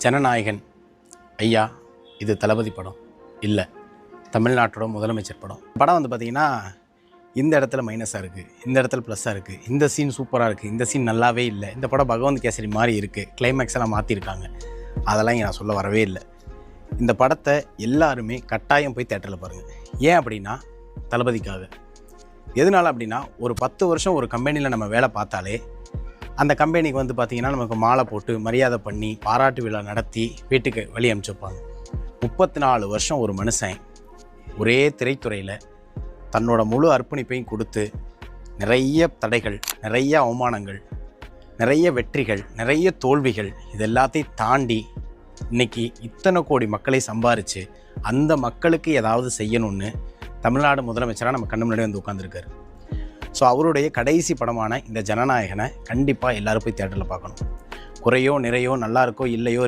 ஜனநாயகன் ஐயா, இது தளபதி படம் இல்லை, தமிழ்நாட்டோட முதலமைச்சர் படம். படம் வந்து பார்த்திங்கன்னா இந்த இடத்துல மைனஸாக இருக்குது, இந்த இடத்துல ப்ளஸ்ஸாக இருக்குது, இந்த சீன் சூப்பராக இருக்குது, இந்த சீன் நல்லாவே இல்லை, இந்த படம் பகவந்த் கேசரி மாதிரி இருக்குது, கிளைமேக்ஸ் எல்லாம் மாற்றிருக்காங்க, அதெல்லாம் இங்கே நான் சொல்ல வரவே இல்லை. இந்த படத்தை எல்லாருமே கட்டாயம் போய் தேட்டரில் பாருங்கள். ஏன் அப்படின்னா தளபதிக்காக. எதனால் அப்படின்னா, ஒரு 10 வருஷம் ஒரு கம்பெனியில் நம்ம வேலை பார்த்தாலே அந்த கம்பெனிக்கு வந்து பார்த்திங்கன்னா நமக்கு மாலை போட்டு மரியாதை பண்ணி பாராட்டு விழா நடத்தி வீட்டுக்கு வழி அனுப்பிச்சு வைப்பாங்க. 34 வருஷம் ஒரு மனுஷன் ஒரே திரைத்துறையில் தன்னோட முழு அர்ப்பணிப்பையும் கொடுத்து நிறைய தடைகள், நிறைய அவமானங்கள், நிறைய வெற்றிகள், நிறைய தோல்விகள், இது எல்லாத்தையும் தாண்டி இன்றைக்கி இத்தனை கோடி மக்களை சம்பாரித்து அந்த மக்களுக்கு ஏதாவது செய்யணும்னு தமிழ்நாடு முதலமைச்சராக நம்ம கண்ணு முன்னாடி வந்து உட்காந்துருக்காரு. ஸோ அவருடைய கடைசி படமான இந்த ஜனநாயகனை கண்டிப்பாக எல்லோரும் போய் தியேட்டரில் பார்க்கணும். குறையோ நிறையோ நல்லா இருக்கோ இல்லையோ